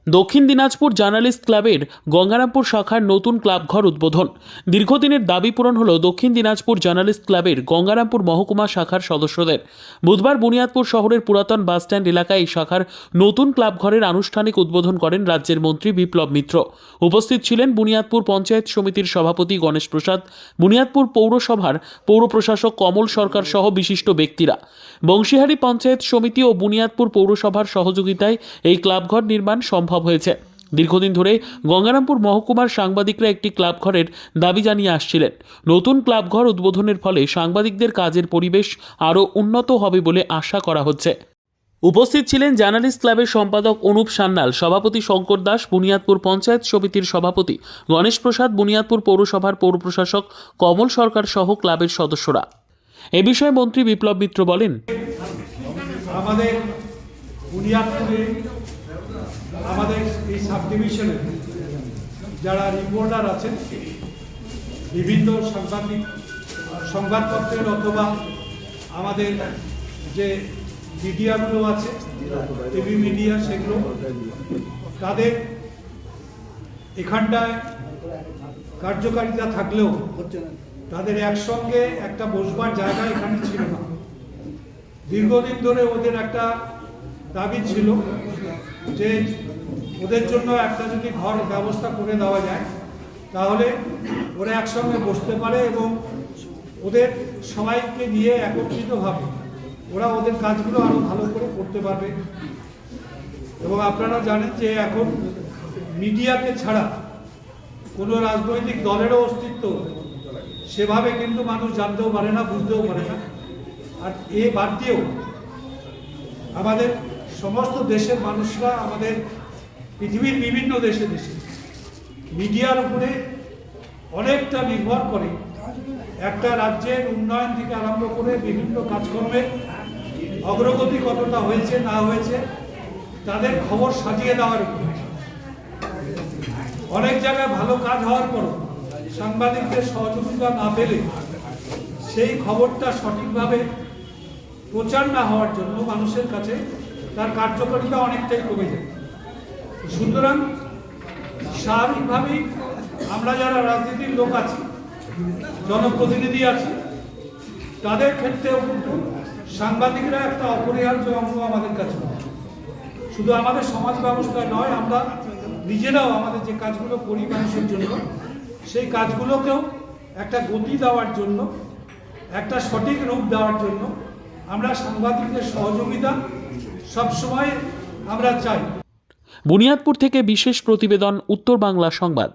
দক্ষিণ দিনাজপুর জার্নালিস্ট ক্লাবের গঙ্গারামপুর শাখার নতুন ক্লাবঘর উদ্বোধন। দীর্ঘদিনের দাবি পূরণ হলো দক্ষিণ দিনাজপুর জার্নালিস্ট ক্লাবের গঙ্গারামপুর মহকুমা শাখার সদস্যদের। বুধবার বুনিয়াদপুর শহরের পুরাতন বাসস্ট্যান্ড এলাকায় এই শাখার নতুন ক্লাবঘরের আনুষ্ঠানিক উদ্বোধন করেন রাজ্যের মন্ত্রী বিপ্লব মিত্র। উপস্থিত ছিলেন বুনিয়াদপুর পঞ্চায়েত সমিতির সভাপতি গণেশ প্রসাদ, বুনিয়াদপুর পৌরসভার পৌর প্রশাসক কমল সরকার সহ বিশিষ্ট ব্যক্তিরা। বংশীহারি পঞ্চায়েত সমিতি ও বুনিয়াদপুর পৌরসভার সহযোগিতায় এই ক্লাবঘর নির্মাণ সম্ভব হয়েছে। দীর্ঘদিন ধরে গঙ্গারামপুর মহকুমার সাংবাদিকরা একটি ক্লাবঘরের দাবি জানিয়ে আসছিলেন। নতুন ক্লাবঘর উদ্বোধনের ফলে সাংবাদিকদের কাজের পরিবেশ আরও উন্নত হবে বলে আশা করা হচ্ছে। উপস্থিত ছিলেন জার্নালিস্ট ক্লাবের সম্পাদক অনুপ সান্যাল, সভাপতি শঙ্কর দাস, বুনিয়াদপুর পঞ্চায়েত সমিতির সভাপতি গণেশ প্রসাদ, বুনিয়াদপুর পৌরসভার পৌর প্রশাসক কমল সরকার সহ ক্লাবের সদস্যরা। এ বিষয়ে মন্ত্রী বিপ্লব মিত্র বলেন, আমাদের বুনিয়াদপুরে আমাদের এই সাব ডিভিশনে যারা রিপোর্টার আছেন, বিভিন্ন সংবাদপত্রের অথবা আমাদের যে মিডিয়াগুলো আছে, টিভি মিডিয়া, সেগুলো তাদের এখানটায় কার্যকারিতা থাকলেও তাদের একসঙ্গে একটা বসবার জায়গা এখানে ছিল না। দীর্ঘদিন ধরে ওদের একটা দাবি ছিল যে ওদের জন্য একটা যদি ঘর ব্যবস্থা করে দেওয়া যায় তাহলে ওরা একসঙ্গে বসতে পারে এবং ওদের সবাইকে নিয়ে একত্রিতভাবে ওরা ওদের কাজগুলো আরও ভালো করে করতে পারবে। এবং আপনারা জানেন যে এখন মিডিয়াকে ছাড়া কোনো রাজনৈতিক দলেরও অস্তিত্ব সেভাবে কিন্তু মানুষ জানতেও পারে না, বুঝতেও পারে না। আর এ বাদ দিয়েও আমাদের সমস্ত দেশের মানুষরা, আমাদের পৃথিবীর বিভিন্ন দেশে মিডিয়ার উপরে অনেকটা নির্ভর করে একটা রাজ্যের উন্নয়ন থেকে আরম্ভ করে বিভিন্ন কাজকর্মের অগ্রগতি কতটা হয়েছে না হয়েছে তাদের খবর সাজিয়ে দেওয়ার উপরে। অনেক জায়গায় ভালো কাজ হওয়ার পরও সাংবাদিকদের সহযোগিতা না পেলে সেই খবরটা সঠিকভাবে প্রচার না হওয়ার জন্য মানুষের কাছে তার কার্যকারিতা অনেকটাই কমে যায়। সুতরাং স্বাভাবিকভাবেই আমরা যারা রাজনীতির লোক আছি, জনপ্রতিনিধি আছি, তাদের ক্ষেত্রেও কিন্তু সাংবাদিকরা একটা অপরিহার্য অঙ্গ আমাদের কাছে। শুধু আমাদের সমাজ ব্যবস্থায় নয়, আমরা নিজেরাও আমাদের যে কাজগুলো করি মানুষের জন্য, সেই কাজগুলোকেও একটা গতি দেওয়ার জন্য, একটা সঠিক রূপ দেওয়ার জন্য আমরা সাংবাদিকদের সহযোগিতা সবসময় আমরা চাই। বুনিয়াদপুর থেকে বিশেষ প্রতিবেদন, উত্তর বাংলা সংবাদ।